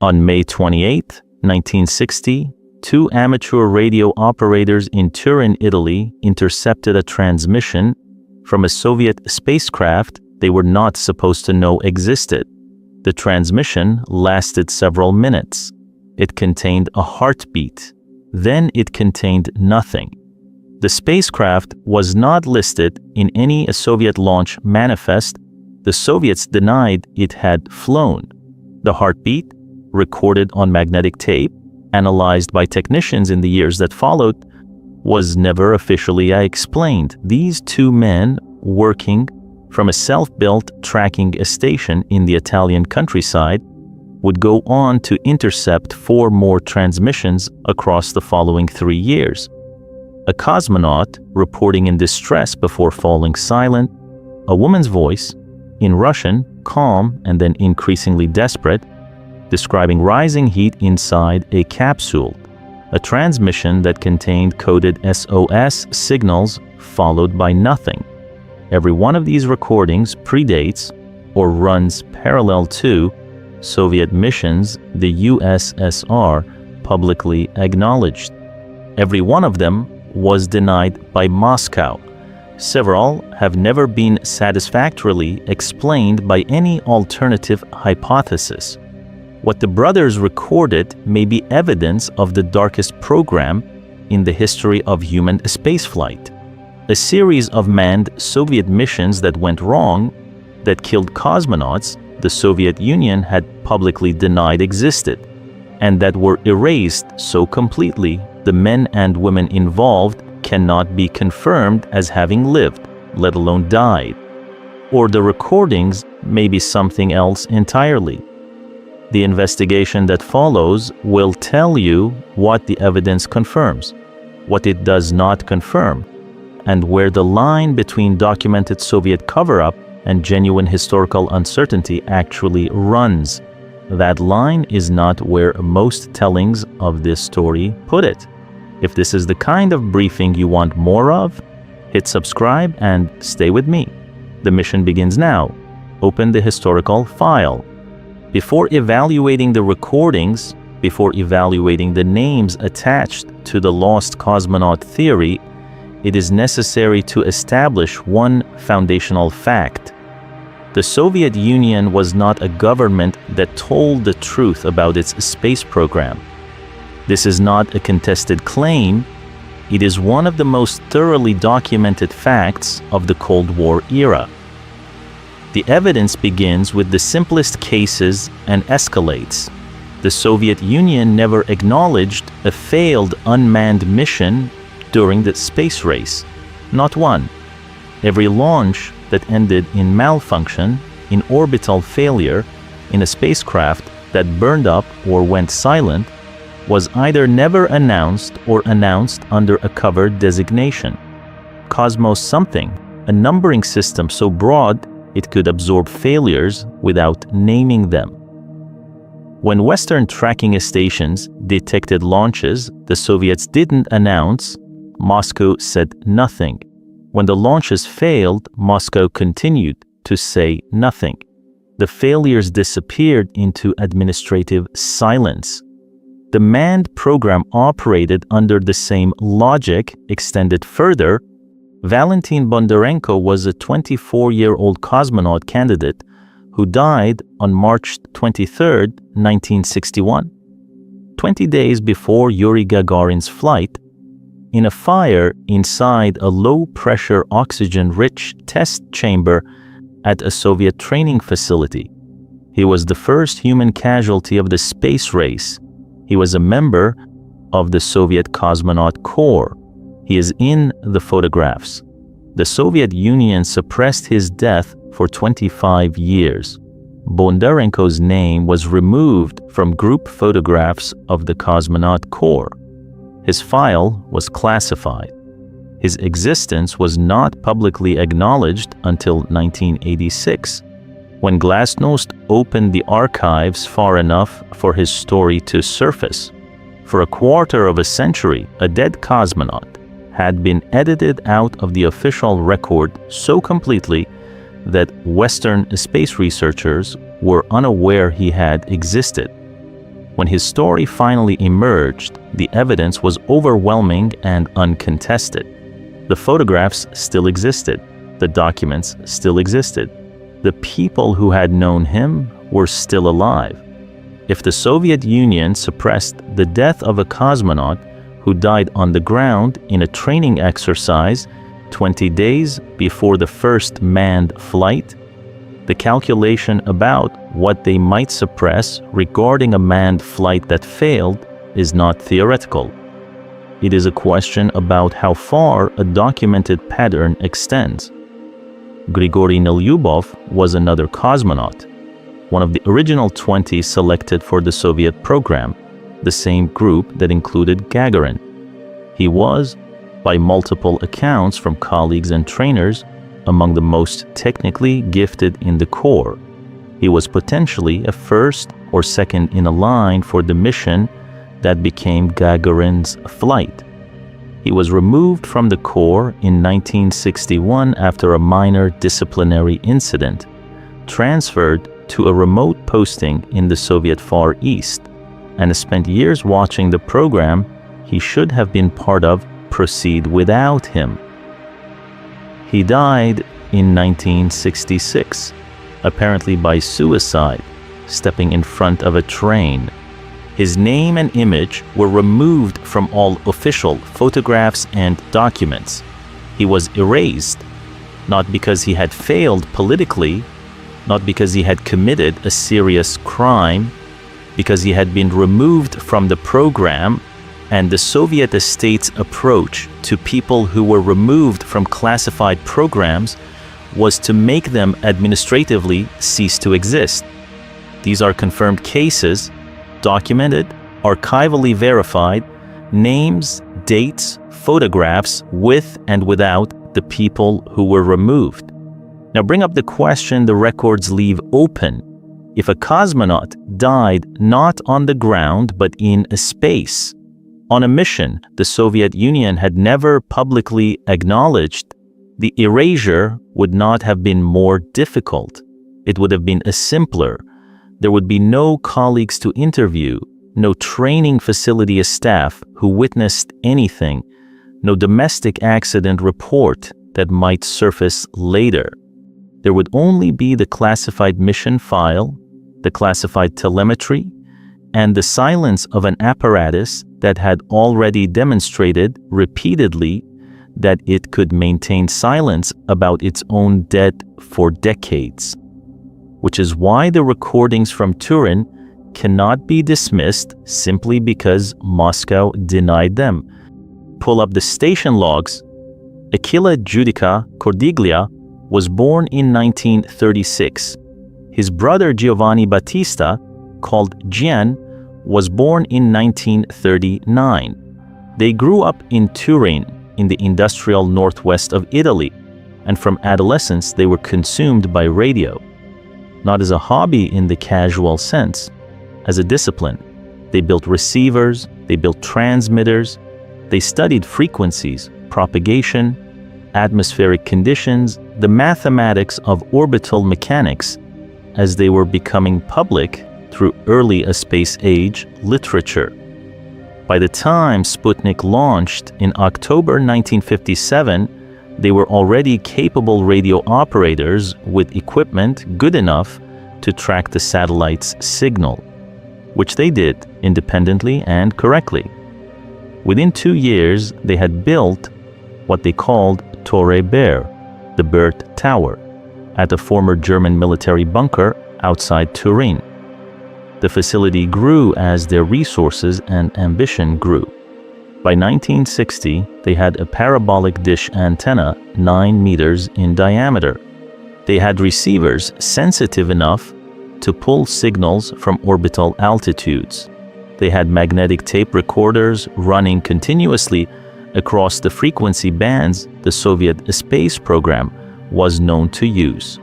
On May 28, 1960, two amateur radio operators in Turin, Italy, intercepted a transmission from a Soviet spacecraft they were not supposed to know existed. The transmission lasted several minutes. It contained a heartbeat. Then it contained nothing. The spacecraft was not listed in any Soviet launch manifest. The Soviets denied it had flown. The heartbeat, recorded on magnetic tape, analyzed by technicians in the years that followed, was never officially explained. These two men, working from a self-built tracking station in the Italian countryside, would go on to intercept 4 more transmissions across the following 3 years. A cosmonaut reporting in distress before falling silent, a woman's voice, in Russian, calm and then increasingly desperate, describing rising heat inside a capsule, a transmission that contained coded SOS signals followed by nothing. Every one of these recordings predates or runs parallel to Soviet missions the USSR publicly acknowledged. Every one of them was denied by Moscow. Several have never been satisfactorily explained by any alternative hypothesis. What the brothers recorded may be evidence of the darkest program in the history of human spaceflight. A series of manned Soviet missions that went wrong, that killed cosmonauts the Soviet Union had publicly denied existed, and that were erased so completely the men and women involved cannot be confirmed as having lived, let alone died. Or the recordings may be something else entirely. The investigation that follows will tell you what the evidence confirms, what it does not confirm, and where the line between documented Soviet cover-up and genuine historical uncertainty actually runs. That line is not where most tellings of this story put it. If this is the kind of briefing you want more of, hit subscribe and stay with me. The mission begins now. Open the historical file. Before evaluating the recordings, before evaluating the names attached to the lost cosmonaut theory, it is necessary to establish one foundational fact. The Soviet Union was not a government that told the truth about its space program. This is not a contested claim. It is one of the most thoroughly documented facts of the Cold War era. The evidence begins with the simplest cases and escalates. The Soviet Union never acknowledged a failed unmanned mission during the space race. Not one. Every launch that ended in malfunction, in orbital failure, in a spacecraft that burned up or went silent, was either never announced or announced under a covered designation. Cosmos something, a numbering system so broad it could absorb failures without naming them. When Western tracking stations detected launches the Soviets didn't announce, Moscow said nothing. When the launches failed, Moscow continued to say nothing. The failures disappeared into administrative silence. The manned program operated under the same logic. Extended further, Valentin Bondarenko was a 24-year-old cosmonaut candidate who died on March 23, 1961, 20 days before Yuri Gagarin's flight, in a fire inside a low-pressure oxygen-rich test chamber at a Soviet training facility. He was the first human casualty of the space race. He was a member of the Soviet Cosmonaut Corps. He is in the photographs. The Soviet Union suppressed his death for 25 years. Bondarenko's name was removed from group photographs of the Cosmonaut Corps. His file was classified. His existence was not publicly acknowledged until 1986, when Glasnost opened the archives far enough for his story to surface. For a quarter of a century, a dead cosmonaut had been edited out of the official record so completely that Western space researchers were unaware he had existed. When his story finally emerged, the evidence was overwhelming and uncontested. The photographs still existed. The documents still existed. The people who had known him were still alive. If the Soviet Union suppressed the death of a cosmonaut who died on the ground in a training exercise 20 days before the first manned flight, the calculation about what they might suppress regarding a manned flight that failed is not theoretical. It is a question about how far a documented pattern extends. Grigory Nelyubov was another cosmonaut, one of the original 20 selected for the Soviet program, the same group that included Gagarin. He was, by multiple accounts from colleagues and trainers, among the most technically gifted in the Corps. He was potentially a first or second in a line for the mission that became Gagarin's flight. He was removed from the Corps in 1961 after a minor disciplinary incident, transferred to a remote posting in the Soviet Far East, and spent years watching the program he should have been part of proceed without him. He died in 1966, apparently by suicide, stepping in front of a train. His name and image were removed from all official photographs and documents. He was erased, not because he had failed politically, not because he had committed a serious crime, because he had been removed from the program, and the Soviet state's approach to people who were removed from classified programs was to make them administratively cease to exist. These are confirmed cases, documented, archivally verified, names, dates, photographs with and without the people who were removed. Now bring up the question the records leave open. If a cosmonaut died not on the ground but in a space, on a mission the Soviet Union had never publicly acknowledged, the erasure would not have been more difficult. It would have been simpler. There would be no colleagues to interview, no training facility staff who witnessed anything, no domestic accident report that might surface later. There would only be the classified mission file, the classified telemetry, and the silence of an apparatus that had already demonstrated repeatedly that it could maintain silence about its own dead for decades. Which is why the recordings from Turin cannot be dismissed simply because Moscow denied them. Pull up the station logs. Aquila Judica-Cordiglia was born in 1936. His brother Giovanni Battista, called Gian, was born in 1939. They grew up in Turin, in the industrial northwest of Italy, and from adolescence they were consumed by radio. Not as a hobby in the casual sense, as a discipline. They built receivers, they built transmitters, they studied frequencies, propagation, atmospheric conditions, the mathematics of orbital mechanics, as they were becoming public through early space age literature. By the time Sputnik launched in October 1957, they were already capable radio operators with equipment good enough to track the satellite's signal, which they did independently and correctly. Within 2 years, they had built what they called Torre Bear, the Bert Tower, at a former German military bunker outside Turin. The facility grew as their resources and ambition grew. By 1960, they had a parabolic dish antenna 9 meters in diameter. They had receivers sensitive enough to pull signals from orbital altitudes. They had magnetic tape recorders running continuously across the frequency bands the Soviet space program was known to use.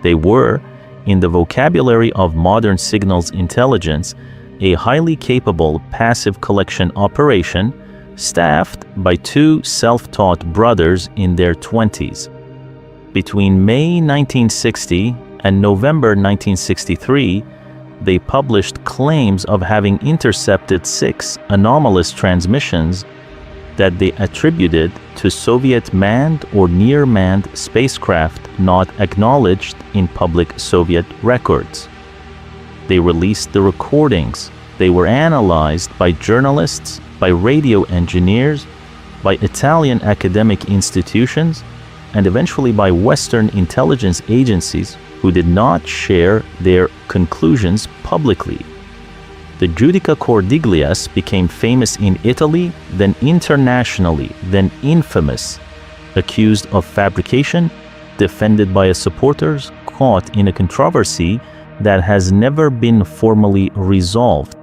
They were, in the vocabulary of modern signals intelligence, a highly capable passive collection operation staffed by 2 self-taught brothers in their 20s. Between May 1960 and November 1963, they published claims of having intercepted 6 anomalous transmissions that they attributed to Soviet manned or near-manned spacecraft not acknowledged in public Soviet records. They released the recordings. They were analyzed by journalists, by radio engineers, by Italian academic institutions, and eventually by Western intelligence agencies who did not share their conclusions publicly. The Judica-Cordiglia became famous in Italy, then internationally, then infamous, accused of fabrication, defended by supporters, caught in a controversy that has never been formally resolved.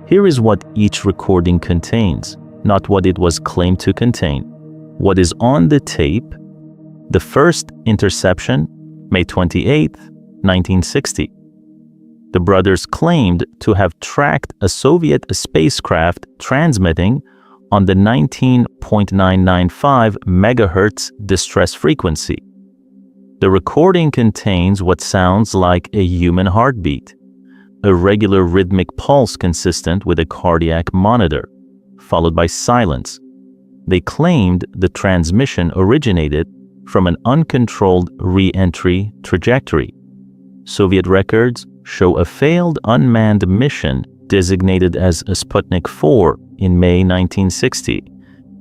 Here is what each recording contains, not what it was claimed to contain. What is on the tape: the first interception, May 28, 1960. The brothers claimed to have tracked a Soviet spacecraft transmitting on the 19.995 MHz distress frequency. The recording contains what sounds like a human heartbeat, a regular rhythmic pulse consistent with a cardiac monitor, followed by silence. They claimed the transmission originated from an uncontrolled re-entry trajectory. Soviet records show a failed unmanned mission designated as Sputnik 4 in May 1960,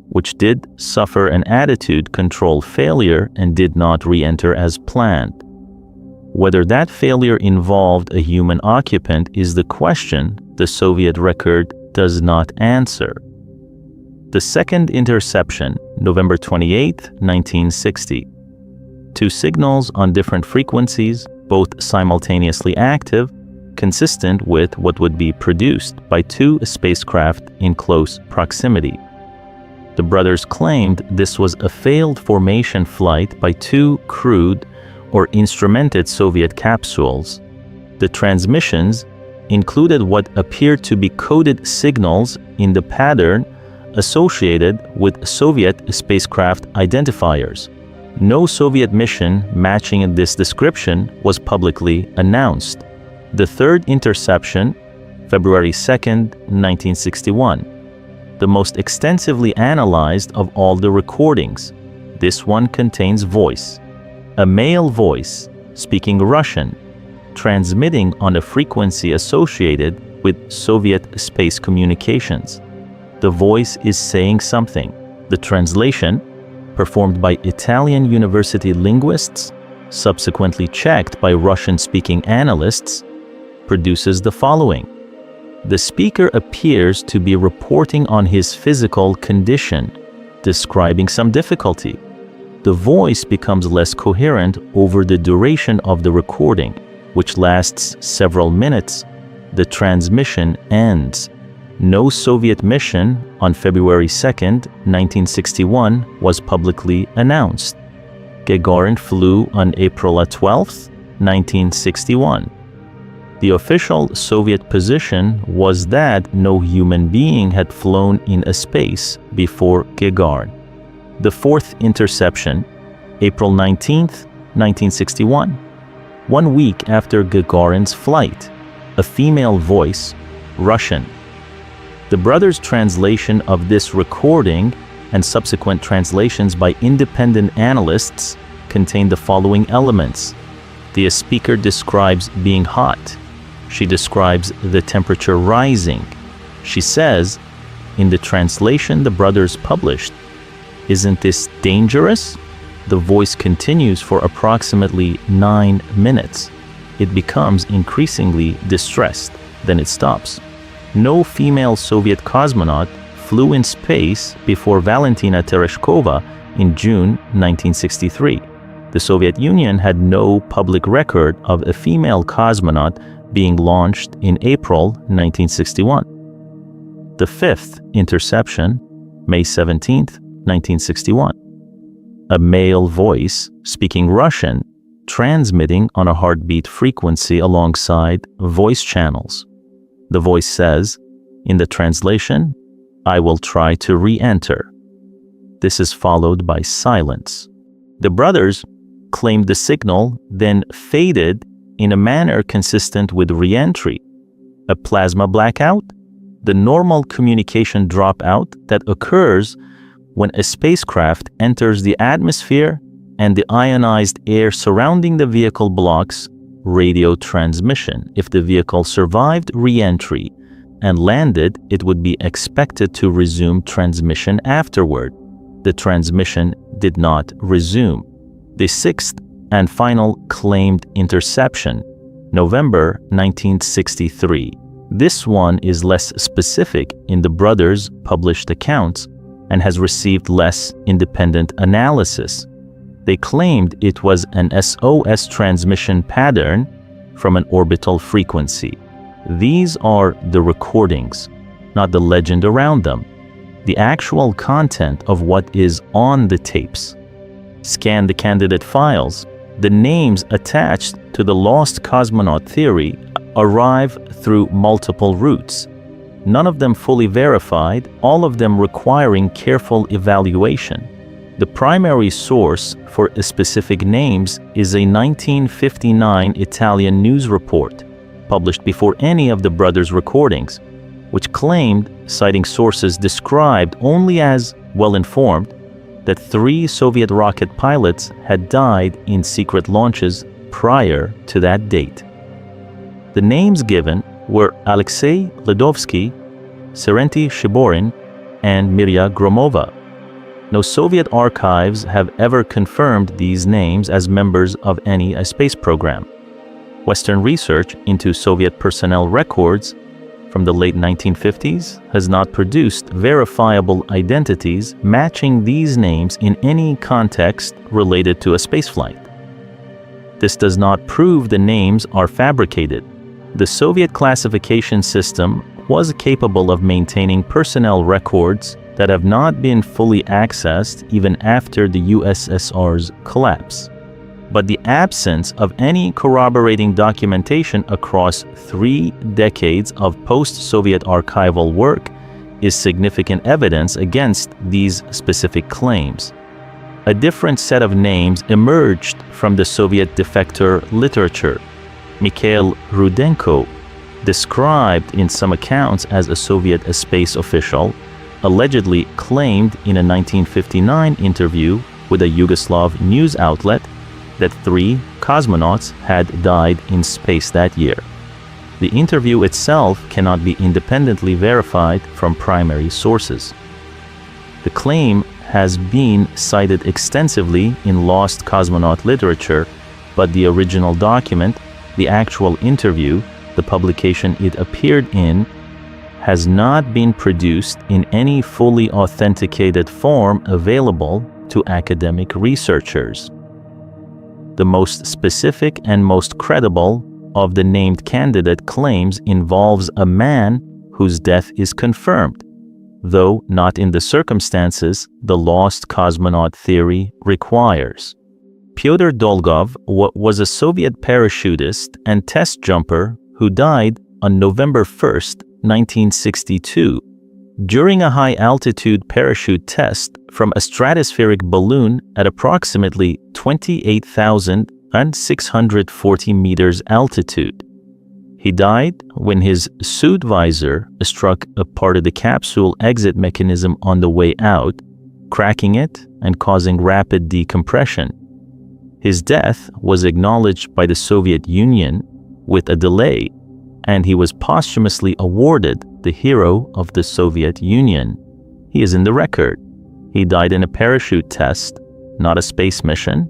which did suffer an attitude control failure and did not re-enter as planned. Whether that failure involved a human occupant is the question the Soviet record does not answer. The second interception, November 28, 1960. 2 signals on different frequencies, both simultaneously active, consistent with what would be produced by 2 spacecraft in close proximity. The brothers claimed this was a failed formation flight by 2 crewed or instrumented Soviet capsules. The transmissions included what appeared to be coded signals in the pattern associated with Soviet spacecraft identifiers. No Soviet mission matching this description was publicly announced. The third interception, February 2, 1961, the most extensively analyzed of all the recordings. This one contains voice, a male voice speaking Russian, transmitting on a frequency associated with Soviet space communications. The voice is saying something. The translation, performed by Italian university linguists, subsequently checked by Russian-speaking analysts, produces the following. The speaker appears to be reporting on his physical condition, describing some difficulty. The voice becomes less coherent over the duration of the recording, which lasts several minutes. The transmission ends. No Soviet mission on February 2, 1961 was publicly announced. Gagarin flew on April 12, 1961. The official Soviet position was that no human being had flown in a space before Gagarin. The fourth interception, April 19, 1961. 1 week after Gagarin's flight, a female voice, Russian. The brothers' translation of this recording and subsequent translations by independent analysts contain the following elements. The speaker describes being hot. She describes the temperature rising. She says, in the translation the brothers published, "Isn't this dangerous?" The voice continues for approximately 9 minutes. It becomes increasingly distressed, then it stops. No female Soviet cosmonaut flew in space before Valentina Tereshkova in June 1963. The Soviet Union had no public record of a female cosmonaut being launched in April 1961. The fifth interception, May 17, 1961. A male voice speaking Russian, transmitting on a heartbeat frequency alongside voice channels. The voice says, in the translation, "I will try to re-enter." This is followed by silence. The brothers claimed the signal then faded in a manner consistent with re-entry. A plasma blackout? The normal communication dropout that occurs when a spacecraft enters the atmosphere and the ionized air surrounding the vehicle blocks radio transmission. If the vehicle survived re-entry and landed, it would be expected to resume transmission afterward. The transmission did not resume. The sixth and final claimed interception, November 1963. This one is less specific in the brothers' published accounts and has received less independent analysis. They claimed it was an SOS transmission pattern from an orbital frequency. These are the recordings, not the legend around them, the actual content of what is on the tapes. Scan the candidate files. The names attached to the lost cosmonaut theory arrive through multiple routes, none of them fully verified, all of them requiring careful evaluation. The primary source for specific names is a 1959 Italian news report, published before any of the brothers' recordings, which claimed, citing sources described only as well-informed, that 3 Soviet rocket pilots had died in secret launches prior to that date. The names given were Alexei Ledovsky, Serentij Shiborin, and Mirya Gromova. No Soviet archives have ever confirmed these names as members of any space program. Western research into Soviet personnel records from the late 1950s has not produced verifiable identities matching these names in any context related to a spaceflight. This does not prove the names are fabricated. The Soviet classification system was capable of maintaining personnel records that have not been fully accessed even after the USSR's collapse. But the absence of any corroborating documentation across 3 decades of post-Soviet archival work is significant evidence against these specific claims. A different set of names emerged from the Soviet defector literature. Mikhail Rudenko, described in some accounts as a Soviet space official, allegedly claimed in a 1959 interview with a Yugoslav news outlet that 3 cosmonauts had died in space that year. The interview itself cannot be independently verified from primary sources. The claim has been cited extensively in lost cosmonaut literature, but the original document, the actual interview, the publication it appeared in, has not been produced in any fully authenticated form available to academic researchers. The most specific and most credible of the named candidate claims involves a man whose death is confirmed, though not in the circumstances the lost cosmonaut theory requires. Pyotr Dolgov was a Soviet parachutist and test jumper who died on November 1st, 1962, during a high-altitude parachute test from a stratospheric balloon at approximately 28,640 meters altitude. He died when his suit visor struck a part of the capsule exit mechanism on the way out, cracking it and causing rapid decompression. His death was acknowledged by the Soviet Union with a delay, and he was posthumously awarded the Hero of the Soviet Union. He is in the record. He died in a parachute test, not a space mission.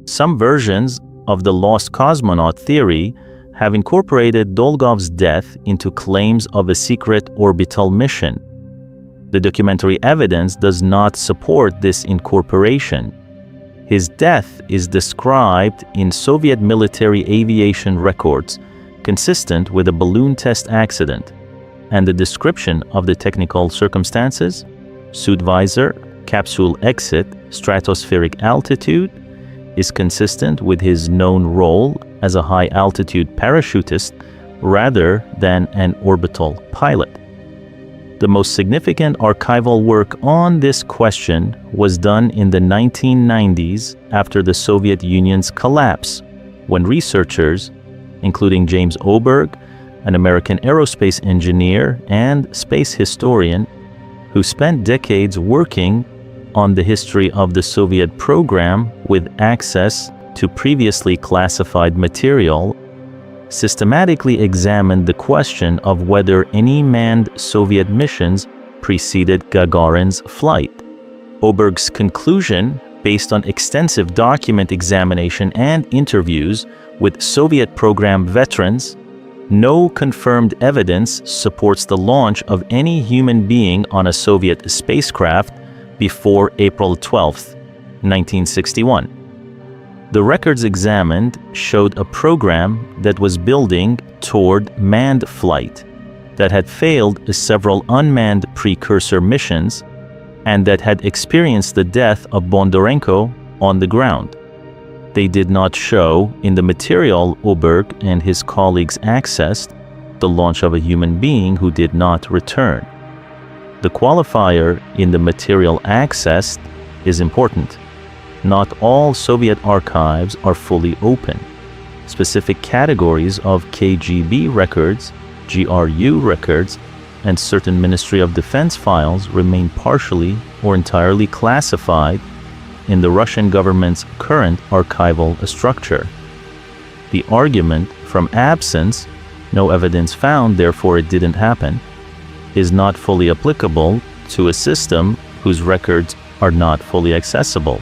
Some versions of the lost cosmonaut theory have incorporated Dolgov's death into claims of a secret orbital mission. The documentary evidence does not support this incorporation. His death is described in Soviet military aviation records consistent with a balloon test accident, and the description of the technical circumstances, suit visor, capsule exit, stratospheric altitude, is consistent with his known role as a high-altitude parachutist rather than an orbital pilot. The most significant archival work on this question was done in the 1990s after the Soviet Union's collapse, when researchers, including James Oberg, an American aerospace engineer and space historian who spent decades working on the history of the Soviet program with access to previously classified material, systematically examined the question of whether any manned Soviet missions preceded Gagarin's flight. Oberg's conclusion, based on extensive document examination and interviews with Soviet program veterans, no confirmed evidence supports the launch of any human being on a Soviet spacecraft before April 12, 1961. The records examined showed a program that was building toward manned flight, that had failed several unmanned precursor missions, and that had experienced the death of Bondarenko on the ground. They did not show in the material Oberg and his colleagues accessed the launch of a human being who did not return. The qualifier in the material accessed is important. Not all Soviet archives are fully open. Specific categories of KGB records, GRU records, and certain Ministry of Defense files remain partially or entirely classified in the Russian government's current archival structure. The argument from absence, no evidence found, therefore it didn't happen, is not fully applicable to a system whose records are not fully accessible.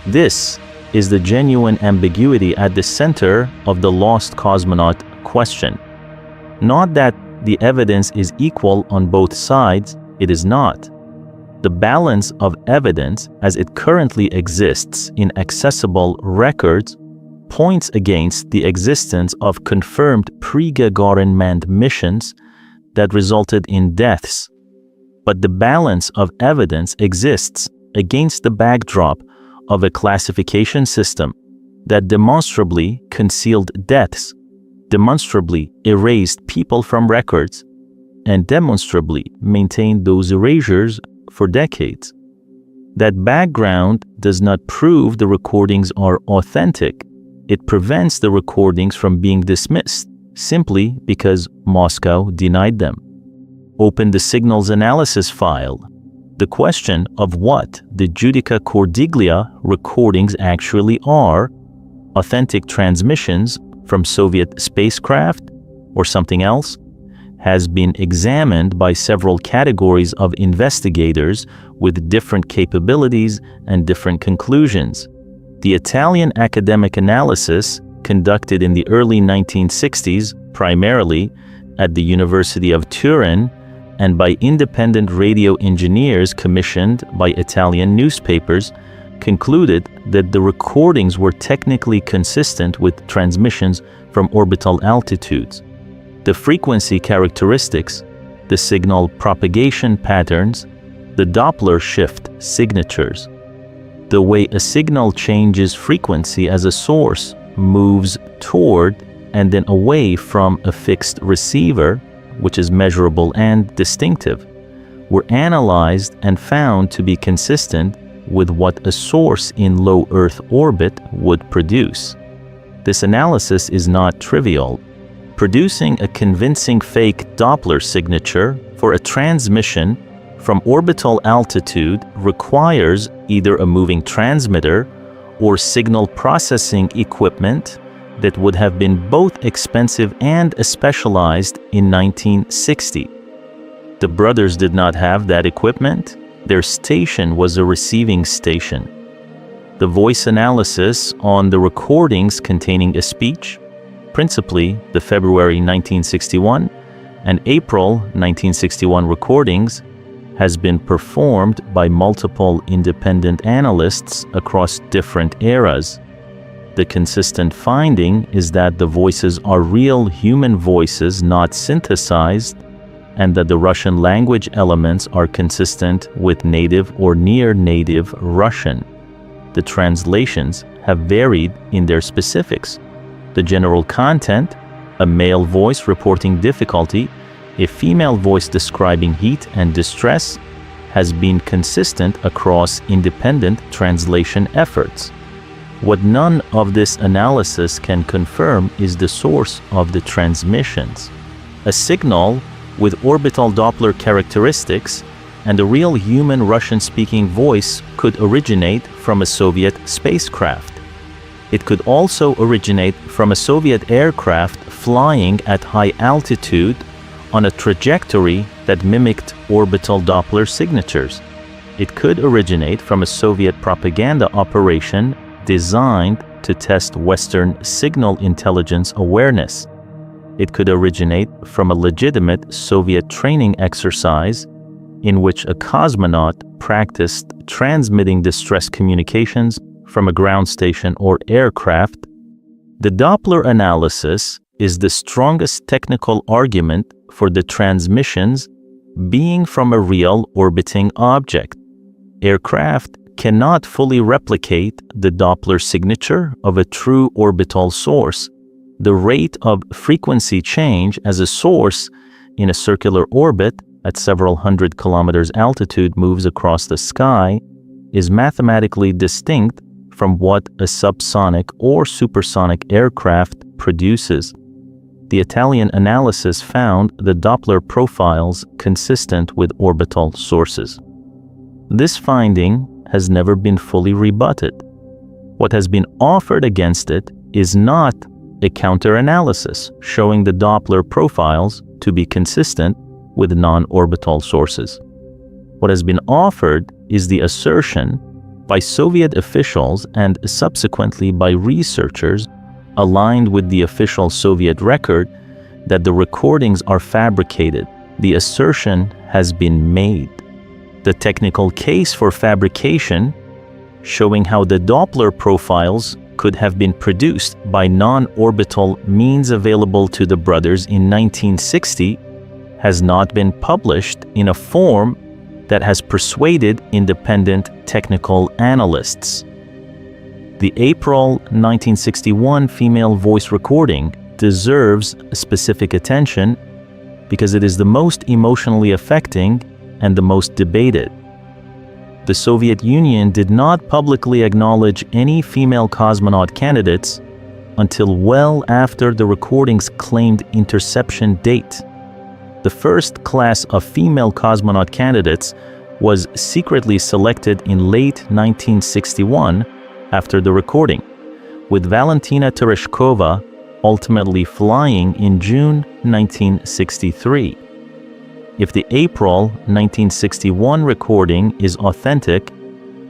This is the genuine ambiguity at the center of the lost cosmonaut question. Not that the evidence is equal on both sides, it is not. The balance of evidence as it currently exists in accessible records points against the existence of confirmed pre-Gagarin manned missions that resulted in deaths. But the balance of evidence exists against the backdrop of a classification system that demonstrably concealed deaths, demonstrably erased people from records, and demonstrably maintained those erasures for decades. That background does not prove the recordings are authentic. It prevents the recordings from being dismissed simply because Moscow denied them. Open the signals analysis file. The question of what the Judica-Cordiglia recordings actually are, authentic transmissions from Soviet spacecraft or something else, has been examined by several categories of investigators with different capabilities and different conclusions. The Italian academic analysis, conducted in the early 1960s, primarily at the University of Turin, and by independent radio engineers commissioned by Italian newspapers, concluded that the recordings were technically consistent with transmissions from orbital altitudes. The frequency characteristics, the signal propagation patterns, the Doppler shift signatures, the way a signal changes frequency as a source moves toward and then away from a fixed receiver, which is measurable and distinctive, were analyzed and found to be consistent with what a source in low Earth orbit would produce. This analysis is not trivial. Producing a convincing fake Doppler signature for a transmission from orbital altitude requires either a moving transmitter or signal processing equipment that would have been both expensive and specialized in 1960. The brothers did not have that equipment. Their station was a receiving station. The voice analysis on the recordings containing a speech, principally the February 1961 and April 1961 recordings, has been performed by multiple independent analysts across different eras. The consistent finding is that the voices are real human voices, not synthesized, and that the Russian language elements are consistent with native or near-native Russian. The translations have varied in their specifics. The general content, a male voice reporting difficulty, a female voice describing heat and distress, has been consistent across independent translation efforts. What none of this analysis can confirm is the source of the transmissions. a signal with orbital Doppler characteristics, and a real human Russian-speaking voice could originate from a Soviet spacecraft. It could also originate from a Soviet aircraft flying at high altitude on a trajectory that mimicked orbital Doppler signatures. It could originate from a Soviet propaganda operation designed to test Western signal intelligence awareness. It could originate from a legitimate Soviet training exercise in which a cosmonaut practiced transmitting distress communications from a ground station or aircraft. The Doppler analysis is the strongest technical argument for the transmissions being from a real orbiting object. Aircraft cannot fully replicate the Doppler signature of a true orbital source. The rate of frequency change as a source in a circular orbit at several hundred kilometers altitude moves across the sky is mathematically distinct from what a subsonic or supersonic aircraft produces. The Italian analysis found the Doppler profiles consistent with orbital sources. This finding has never been fully rebutted. What has been offered against it is not a counter-analysis showing the Doppler profiles to be consistent with non-orbital sources. What has been offered is the assertion by Soviet officials and subsequently by researchers aligned with the official Soviet record that the recordings are fabricated. The assertion has been made. The technical case for fabrication, showing how the Doppler profiles could have been produced by non-orbital means available to the brothers in 1960, has not been published in a form that has persuaded independent technical analysts. The April 1961 female voice recording deserves specific attention because it is the most emotionally affecting and the most debated. The Soviet Union did not publicly acknowledge any female cosmonaut candidates until well after the recording's claimed interception date. The first class of female cosmonaut candidates was secretly selected in late 1961 after the recording, with Valentina Tereshkova ultimately flying in June 1963. If the April 1961 recording is authentic,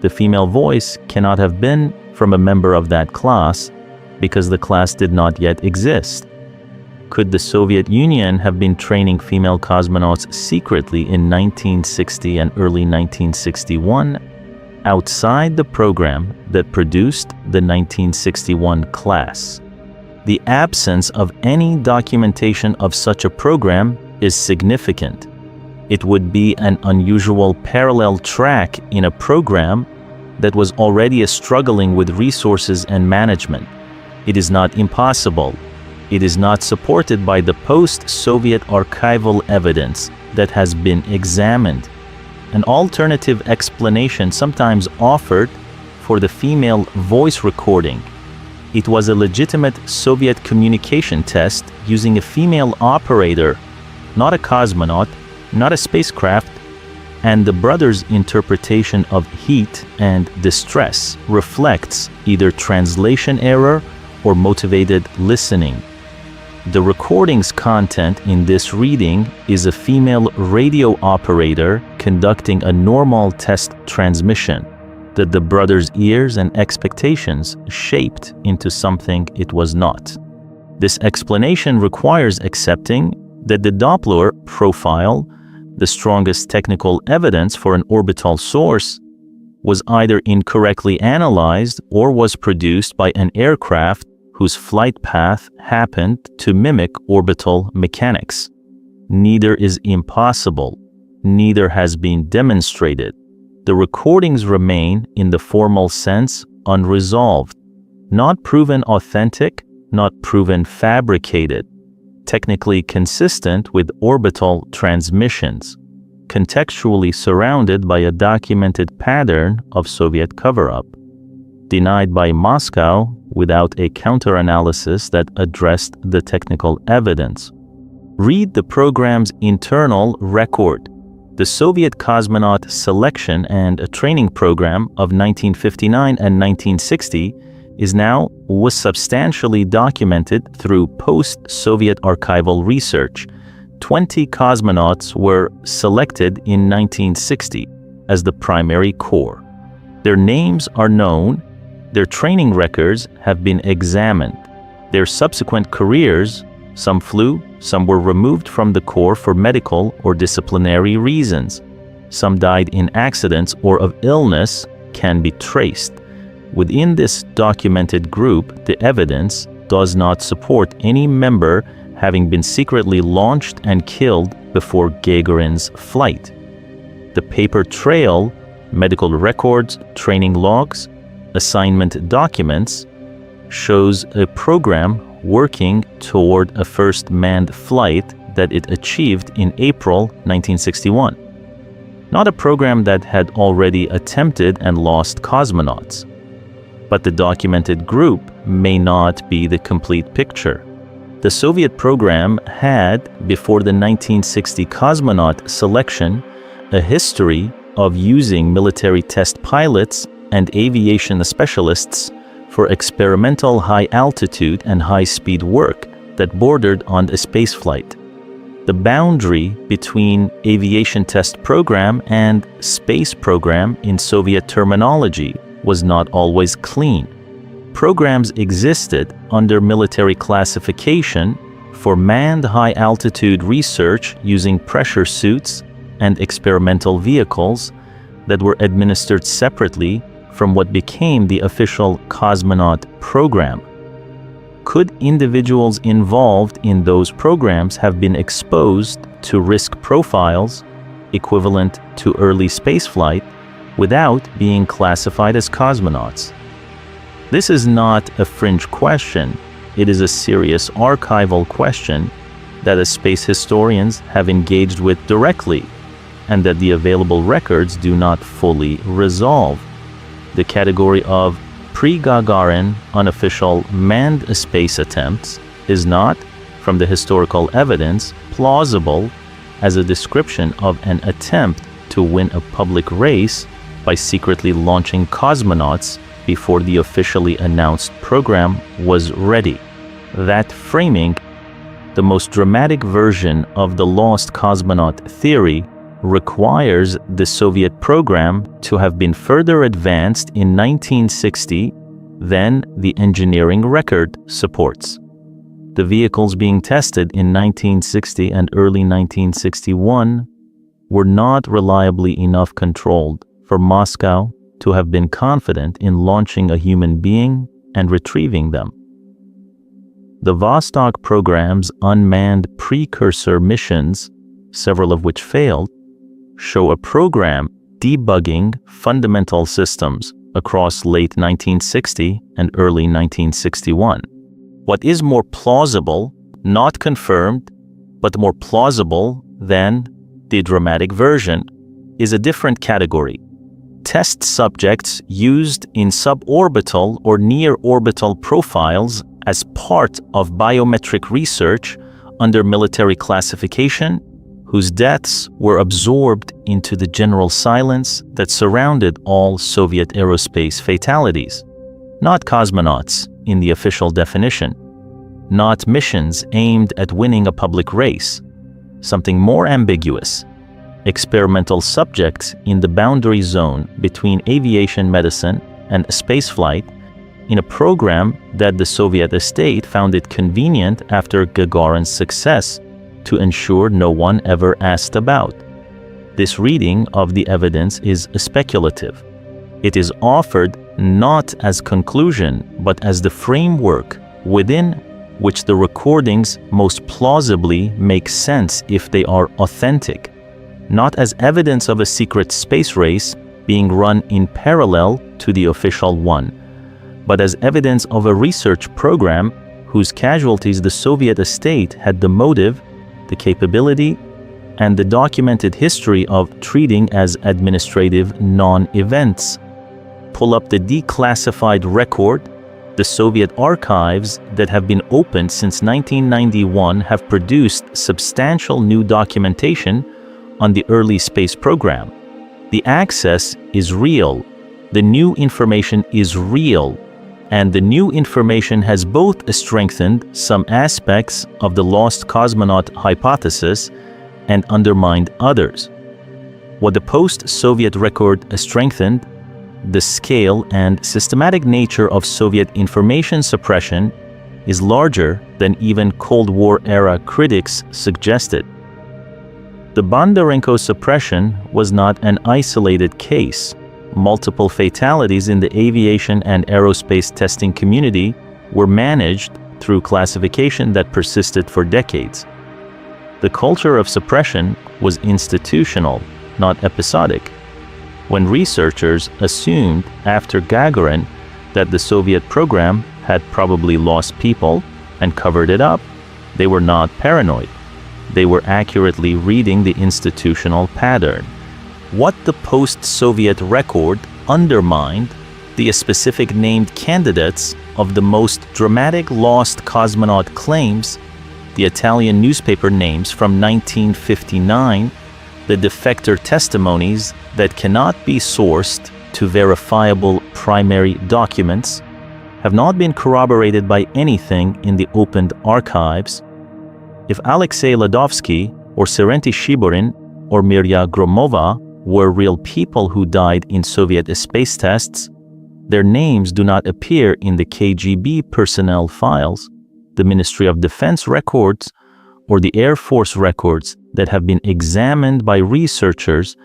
the female voice cannot have been from a member of that class because the class did not yet exist. Could the Soviet Union have been training female cosmonauts secretly in 1960 and early 1961 outside the program that produced the 1961 class? The absence of any documentation of such a program is significant. It would be an unusual parallel track in a program that was already struggling with resources and management. It is not impossible. It is not supported by the post-Soviet archival evidence that has been examined. An alternative explanation sometimes offered for the female voice recording. It was a legitimate Soviet communication test using a female operator, not a cosmonaut, not a spacecraft, and the brothers' interpretation of heat and distress reflects either translation error or motivated listening. The recording's content in this reading is a female radio operator conducting a normal test transmission that the brothers' ears and expectations shaped into something it was not. This explanation requires accepting that the Doppler profile, the strongest technical evidence for an orbital source, was either incorrectly analyzed or was produced by an aircraft whose flight path happened to mimic orbital mechanics. Neither is impossible. Neither has been demonstrated. The recordings remain, in the formal sense, unresolved, not proven authentic, not proven fabricated, technically consistent with orbital transmissions, contextually surrounded by a documented pattern of Soviet cover-up, denied by Moscow without a counter-analysis that addressed the technical evidence. Read the program's internal record. The Soviet cosmonaut selection and training program of 1959 and 1960 was substantially documented through post-Soviet archival research. 20 cosmonauts were selected in 1960 as the primary core. Their names are known, their training records have been examined. Their subsequent careers, some flew, some were removed from the Corps for medical or disciplinary reasons. Some died in accidents or of illness, can be traced. Within this documented group, the evidence does not support any member having been secretly launched and killed before Gagarin's flight. The paper trail, medical records, training logs, assignment documents shows a program working toward a first manned flight that it achieved in April 1961. Not a program that had already attempted and lost cosmonauts. But the documented group may not be the complete picture. The Soviet program had, before the 1960 cosmonaut selection, a history of using military test pilots and aviation specialists for experimental high-altitude and high-speed work that bordered on a spaceflight. The boundary between aviation test program and space program in Soviet terminology was not always clean. Programs existed under military classification for manned high-altitude research using pressure suits and experimental vehicles that were administered separately from what became the official cosmonaut program. Could individuals involved in those programs have been exposed to risk profiles equivalent to early spaceflight without being classified as cosmonauts? This is not a fringe question. It is a serious archival question that as space historians have engaged with directly, and that the available records do not fully resolve. The category of pre-Gagarin unofficial manned space attempts is not, from the historical evidence, plausible as a description of an attempt to win a public race by secretly launching cosmonauts before the officially announced program was ready. That framing, the most dramatic version of the lost cosmonaut theory, requires the Soviet program to have been further advanced in 1960 than the engineering record supports. The vehicles being tested in 1960 and early 1961 were not reliably enough controlled for Moscow to have been confident in launching a human being and retrieving them. The Vostok program's unmanned precursor missions, several of which failed, show a program debugging fundamental systems across late 1960 and early 1961. What is more plausible, not confirmed, but more plausible than the dramatic version, is a different category. Test subjects used in suborbital or near-orbital profiles as part of biometric research under military classification, whose deaths were absorbed into the general silence that surrounded all Soviet aerospace fatalities. Not cosmonauts in the official definition. Not missions aimed at winning a public race. Something more ambiguous. Experimental subjects in the boundary zone between aviation medicine and spaceflight in a program that the Soviet state found it convenient after Gagarin's success to ensure no one ever asked about. This reading of the evidence is speculative. It is offered not as conclusion, but as the framework within which the recordings most plausibly make sense if they are authentic, not as evidence of a secret space race being run in parallel to the official one, but as evidence of a research program whose casualties the Soviet state had the motive, the capability, and the documented history of treating as administrative non-events. Pull up the declassified record, The Soviet archives that have been opened since 1991 have produced substantial new documentation on the early space program. The access is real, the new information is real, and the new information has both strengthened some aspects of the lost cosmonaut hypothesis and undermined others. What the post-Soviet record strengthened, the scale and systematic nature of Soviet information suppression is larger than even Cold War-era critics suggested. The Bondarenko suppression was not an isolated case. Multiple fatalities in the aviation and aerospace testing community were managed through classification that persisted for decades. The culture of suppression was institutional, not episodic. When researchers assumed after Gagarin that the Soviet program had probably lost people and covered it up, they were not paranoid. They were accurately reading the institutional pattern. What the post-Soviet record undermined, the specific named candidates of the most dramatic lost cosmonaut claims, the Italian newspaper names from 1959, the defector testimonies that cannot be sourced to verifiable primary documents, have not been corroborated by anything in the opened archives. If Alexei Ladovsky or Serenti Shiborin or Mirya Gromova were real people who died in Soviet space tests, their names do not appear in the KGB personnel files, the Ministry of Defense records, or the Air Force records that have been examined by researchers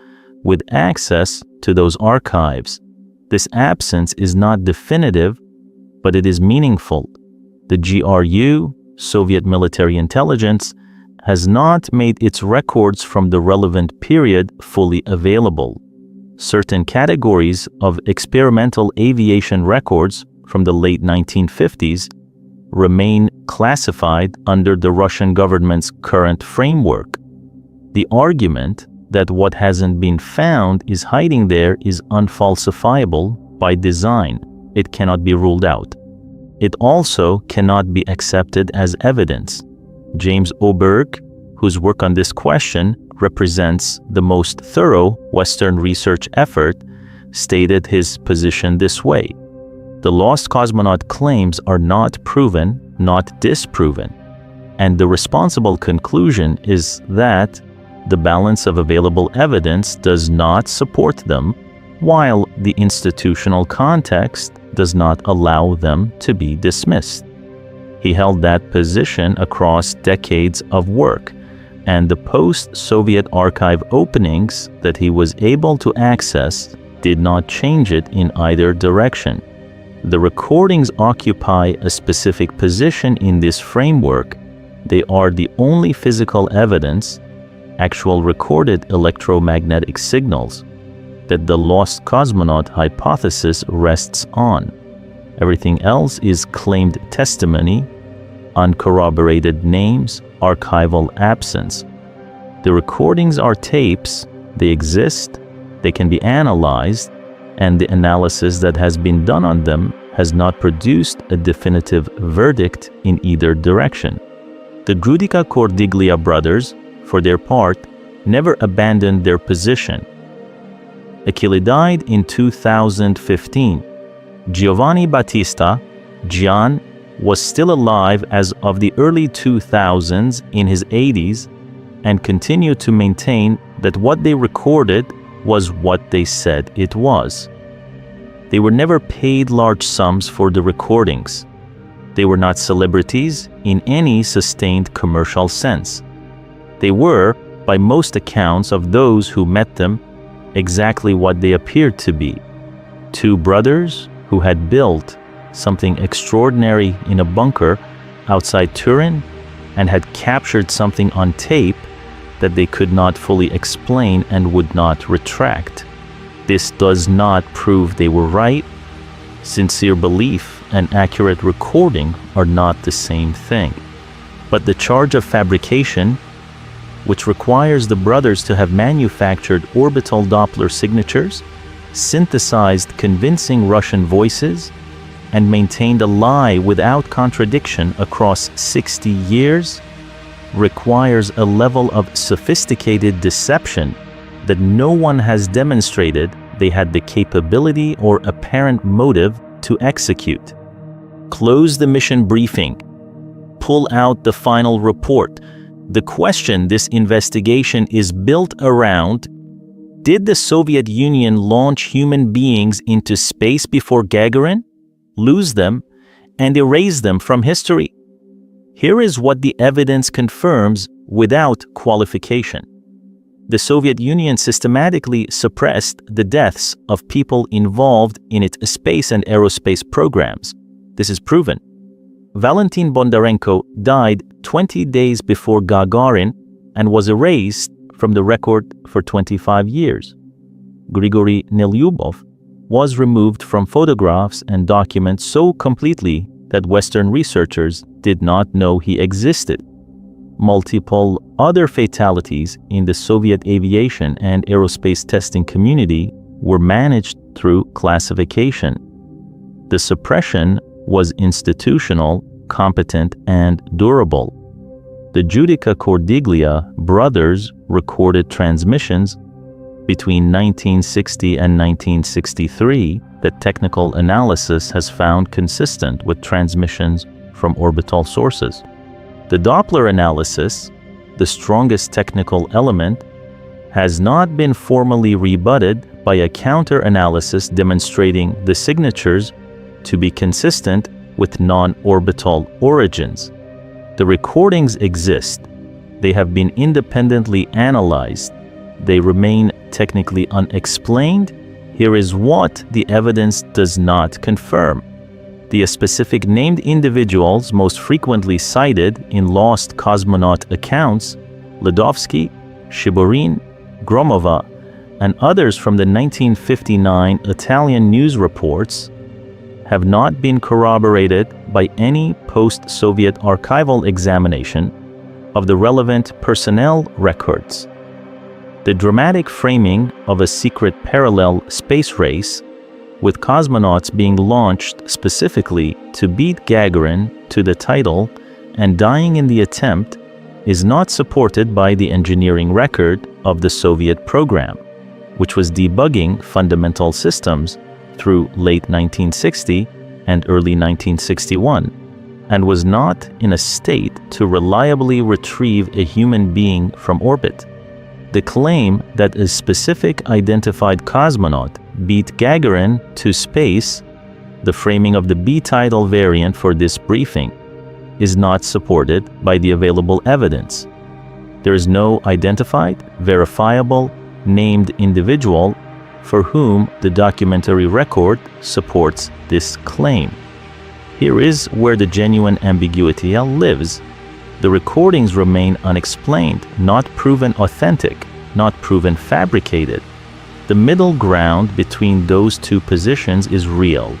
with access to those archives. This absence is not definitive, but it is meaningful. The GRU, Soviet military intelligence, has not made its records from the relevant period fully available. Certain categories of experimental aviation records from the late 1950s remain classified under the Russian government's current framework. The argument that what hasn't been found is hiding there is unfalsifiable by design. It cannot be ruled out. It also cannot be accepted as evidence. James Oberg, whose work on this question represents the most thorough Western research effort, stated his position this way: the lost cosmonaut claims are not proven, not disproven, and the responsible conclusion is that the balance of available evidence does not support them, while the institutional context does not allow them to be dismissed. He held that position across decades of work, and the post-Soviet archive openings that he was able to access did not change it in either direction. The recordings occupy a specific position in this framework. They are the only physical evidence, actual recorded electromagnetic signals, that the lost cosmonaut hypothesis rests on. Everything else is claimed testimony, uncorroborated names, archival absence. The recordings are tapes, they exist, they can be analyzed, and the analysis that has been done on them has not produced a definitive verdict in either direction. The Judica-Cordiglia brothers, for their part, never abandoned their position. Achille died in 2015. Giovanni Battista, Gian, was still alive as of the early 2000s in his 80s and continued to maintain that what they recorded was what they said it was. They were never paid large sums for the recordings. They were not celebrities in any sustained commercial sense. They were, by most accounts of those who met them, exactly what they appeared to be: two brothers who had built something extraordinary in a bunker outside Turin and had captured something on tape that they could not fully explain and would not retract. This does not prove they were right. Sincere belief and accurate recording are not the same thing. But the charge of fabrication, which requires the brothers to have manufactured orbital Doppler signatures, synthesized convincing Russian voices, and maintained a lie without contradiction across 60 years requires a level of sophisticated deception that no one has demonstrated they had the capability or apparent motive to execute. Close the mission briefing. Pull out the final report. The question this investigation is built around: did the Soviet Union launch human beings into space before Gagarin, lose them, and erase them from history? Here is what the evidence confirms without qualification. The Soviet Union systematically suppressed the deaths of people involved in its space and aerospace programs. This is proven. Valentin Bondarenko died 20 days before Gagarin and was erased from the record for 25 years. Grigory Nelyubov was removed from photographs and documents so completely that Western researchers did not know he existed. Multiple other fatalities in the Soviet aviation and aerospace testing community were managed through classification. The suppression was institutional, competent, and durable. The Judica-Cordiglia brothers recorded transmissions between 1960 and 1963 that technical analysis has found consistent with transmissions from orbital sources. The Doppler analysis, the strongest technical element, has not been formally rebutted by a counter-analysis demonstrating the signatures to be consistent with non-orbital origins. The recordings exist. They have been independently analyzed. They remain technically unexplained. Here is what the evidence does not confirm. The specific named individuals most frequently cited in lost cosmonaut accounts, Ledovsky, Shiborin, Gromova, and others from the 1959 Italian news reports, have not been corroborated by any post-Soviet archival examination of the relevant personnel records. The dramatic framing of a secret parallel space race, with cosmonauts being launched specifically to beat Gagarin to the title and dying in the attempt, is not supported by the engineering record of the Soviet program, which was debugging fundamental systems through late 1960 and early 1961, and was not in a state to reliably retrieve a human being from orbit. The claim that a specific identified cosmonaut beat Gagarin to space, the framing of the B-title variant for this briefing, is not supported by the available evidence. There is no identified, verifiable, named individual for whom the documentary record supports this claim. Here is where the genuine ambiguity lives. The recordings remain unexplained, not proven authentic, not proven fabricated. The middle ground between those two positions is real,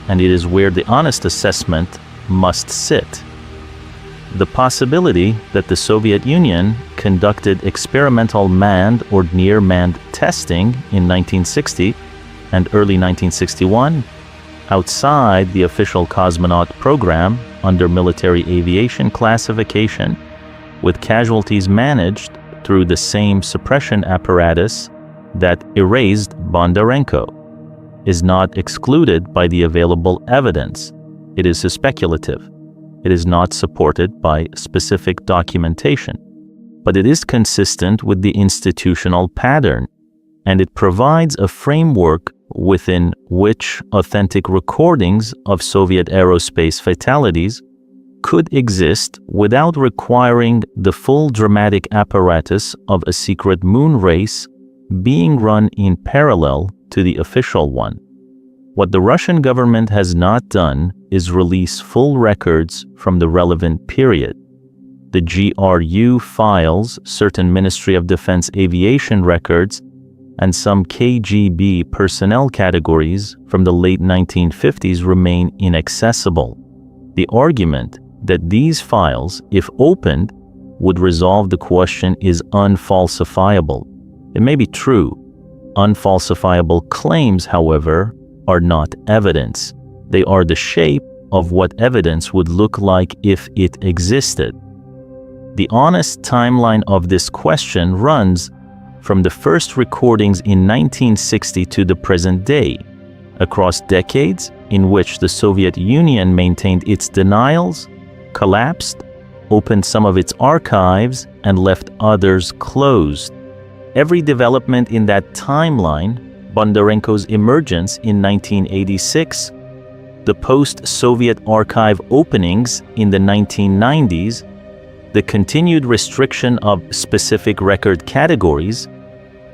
and it is where the honest assessment must sit. The possibility that the Soviet Union conducted experimental manned or near-manned testing in 1960 and early 1961 outside the official cosmonaut program under military aviation classification, with casualties managed through the same suppression apparatus that erased Bondarenko, is not excluded by the available evidence. It is speculative. It is not supported by specific documentation, but it is consistent with the institutional pattern, and it provides a framework within which authentic recordings of Soviet aerospace fatalities could exist without requiring the full dramatic apparatus of a secret moon race being run in parallel to the official one. What the Russian government has not done is release full records from the relevant period. The GRU files, certain Ministry of Defense aviation records, and some KGB personnel categories from the late 1950s remain inaccessible. The argument that these files, if opened, would resolve the question is unfalsifiable. It may be true. Unfalsifiable claims, however, are not evidence. They are the shape of what evidence would look like if it existed. The honest timeline of this question runs from the first recordings in 1960 to the present day, across decades in which the Soviet Union maintained its denials, collapsed, opened some of its archives, and left others closed. Every development in that timeline, Bondarenko's emergence in 1986, the post-Soviet archive openings in the 1990s, the continued restriction of specific record categories,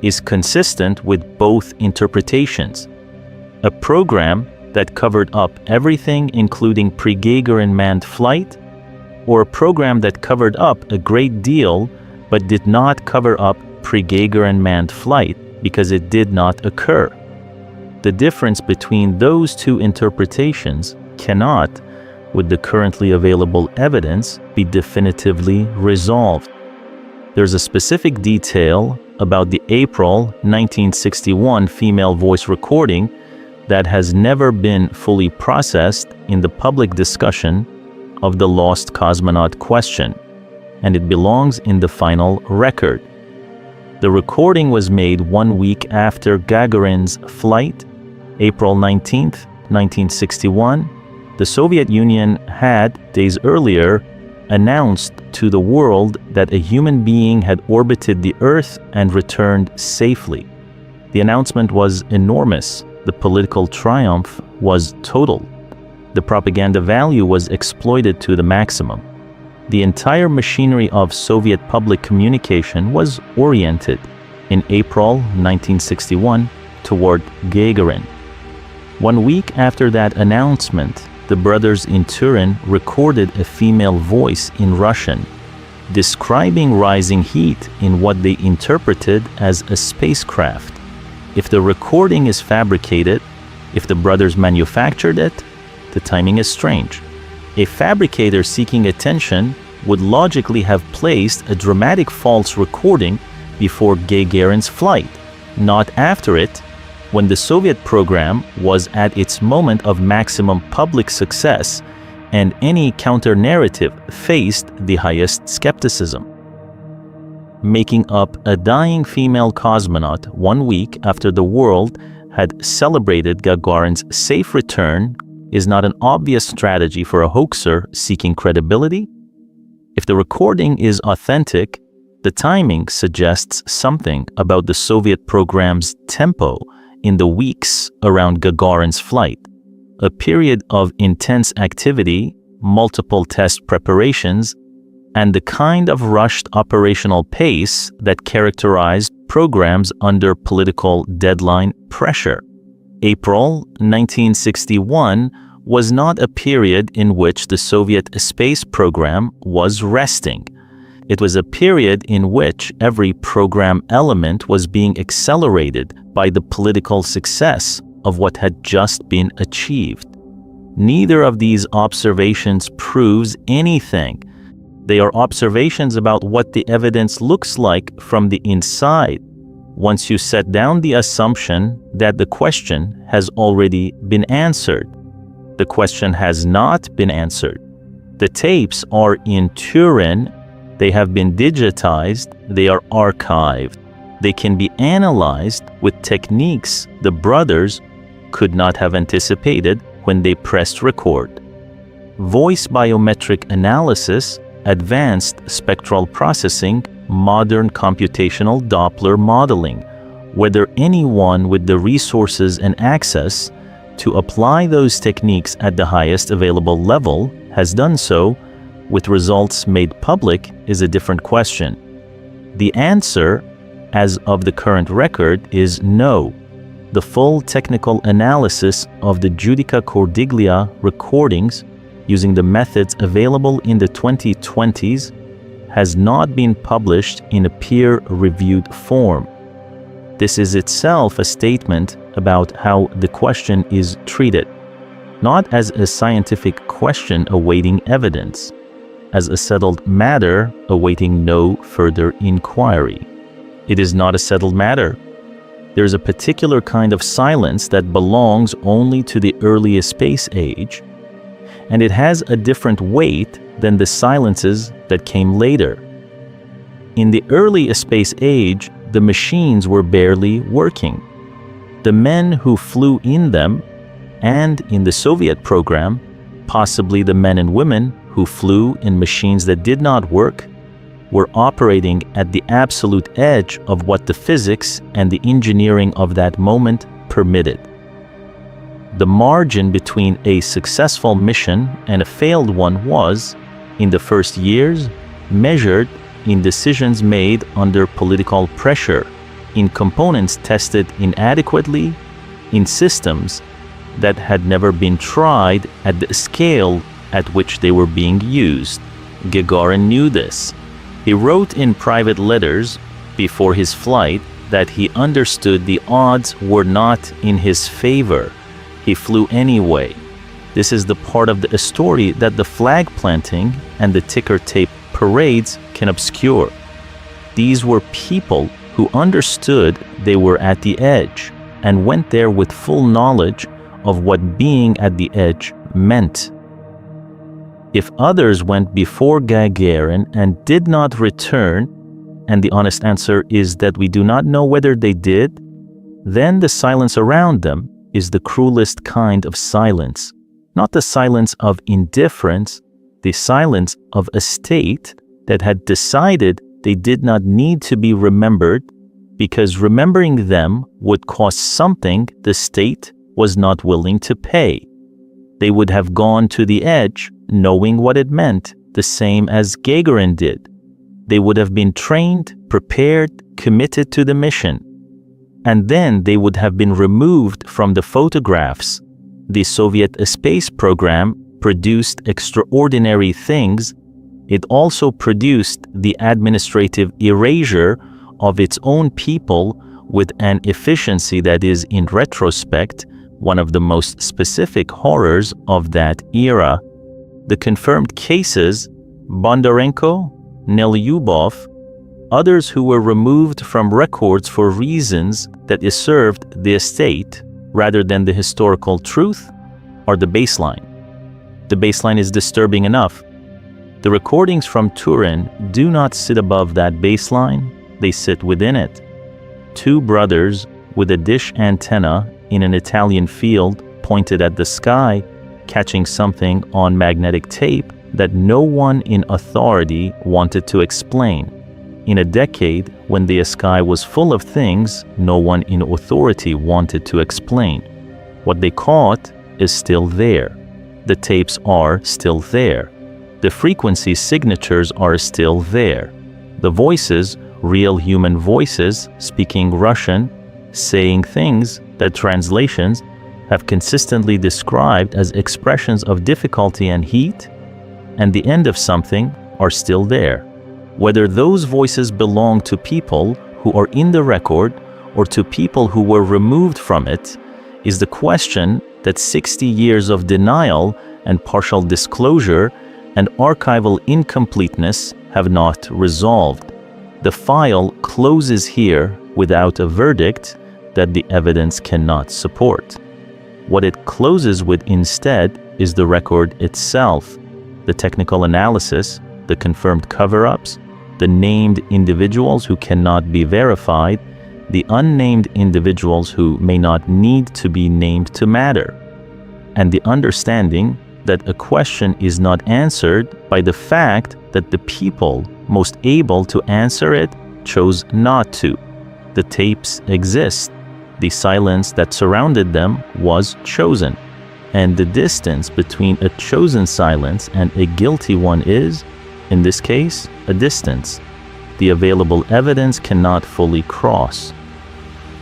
is consistent with both interpretations. A program that covered up everything, including pre-Gagarin manned flight, or a program that covered up a great deal but did not cover up pre-Gagarin manned flight because it did not occur. The difference between those two interpretations cannot, with the currently available evidence, be definitively resolved. There's a specific detail about the April 1961 female voice recording that has never been fully processed in the public discussion of the lost cosmonaut question, and it belongs in the final record. The recording was made 1 week after Gagarin's flight, April 19, 1961. The Soviet Union had, days earlier, announced to the world that a human being had orbited the Earth and returned safely. The announcement was enormous. The political triumph was total. The propaganda value was exploited to the maximum. The entire machinery of Soviet public communication was oriented in April 1961 toward Gagarin. 1 week after that announcement, the brothers in Turin recorded a female voice in Russian, describing rising heat in what they interpreted as a spacecraft. If the recording is fabricated, if the brothers manufactured it, the timing is strange. A fabricator seeking attention would logically have placed a dramatic false recording before Gagarin's flight, not after it, when the Soviet program was at its moment of maximum public success and any counter-narrative faced the highest skepticism. Making up a dying female cosmonaut 1 week after the world had celebrated Gagarin's safe return is not an obvious strategy for a hoaxer seeking credibility. If the recording is authentic, the timing suggests something about the Soviet program's tempo in the weeks around Gagarin's flight, a period of intense activity, multiple test preparations, and the kind of rushed operational pace that characterized programs under political deadline pressure. April 1961 was not a period in which the Soviet space program was resting. It was a period in which every program element was being accelerated by the political success of what had just been achieved. Neither of these observations proves anything. They are observations about what the evidence looks like from the inside, once you set down the assumption that the question has already been answered. The question has not been answered. The tapes are in Turin. They have been digitized. They are archived. They can be analyzed with techniques the brothers could not have anticipated when they pressed record. Voice biometric analysis, advanced spectral processing, modern computational Doppler modeling. Whether anyone with the resources and access to apply those techniques at the highest available level has done so, with results made public, is a different question. The answer, as of the current record, is no. The full technical analysis of the Judica-Cordiglia recordings using the methods available in the 2020s has not been published in a peer-reviewed form. This is itself a statement about how the question is treated, not as a scientific question awaiting evidence, as a settled matter awaiting no further inquiry. It is not a settled matter. There's a particular kind of silence that belongs only to the earliest space age, and it has a different weight than the silences that came later. In the early space age, the machines were barely working. The men who flew in them, and in the Soviet program, possibly the men and women who flew in machines that did not work, were operating at the absolute edge of what the physics and the engineering of that moment permitted. The margin between a successful mission and a failed one was, in the first years, measured in decisions made under political pressure, in components tested inadequately, in systems that had never been tried at the scale at which they were being used. Gagarin knew this. He wrote in private letters before his flight that he understood the odds were not in his favor. He flew anyway. This is the part of the story that the flag planting and the ticker tape parades can obscure. These were people who understood they were at the edge and went there with full knowledge of what being at the edge meant. If others went before Gagarin and did not return, and the honest answer is that we do not know whether they did, then the silence around them is the cruelest kind of silence. Not the silence of indifference, the silence of a state that had decided they did not need to be remembered because remembering them would cost something the state was not willing to pay. They would have gone to the edge knowing what it meant, the same as Gagarin did. They would have been trained, prepared, committed to the mission. And then they would have been removed from the photographs. The Soviet space program produced extraordinary things. It also produced the administrative erasure of its own people with an efficiency that is, in retrospect, one of the most specific horrors of that era. The confirmed cases, Bondarenko, Nelyubov, others who were removed from records for reasons that served the state rather than the historical truth, are the baseline. The baseline is disturbing enough. The recordings from Turin do not sit above that baseline, they sit within it. Two brothers with a dish antenna in an Italian field pointed at the sky, catching something on magnetic tape that no one in authority wanted to explain. In a decade when the sky was full of things no one in authority wanted to explain. What they caught is still there. The tapes are still there. The frequency signatures are still there. The voices, real human voices, speaking Russian, saying things that translations have consistently described as expressions of difficulty and heat, and the end of something, are still there. Whether those voices belong to people who are in the record or to people who were removed from it is the question that 60 years of denial and partial disclosure and archival incompleteness have not resolved. The file closes here without a verdict that the evidence cannot support. What it closes with instead is the record itself, the technical analysis, the confirmed cover-ups, the named individuals who cannot be verified, the unnamed individuals who may not need to be named to matter, and the understanding that a question is not answered by the fact that the people most able to answer it chose not to. The tapes exist. The silence that surrounded them was chosen. And the distance between a chosen silence and a guilty one is, in this case, a distance. The available evidence cannot fully cross.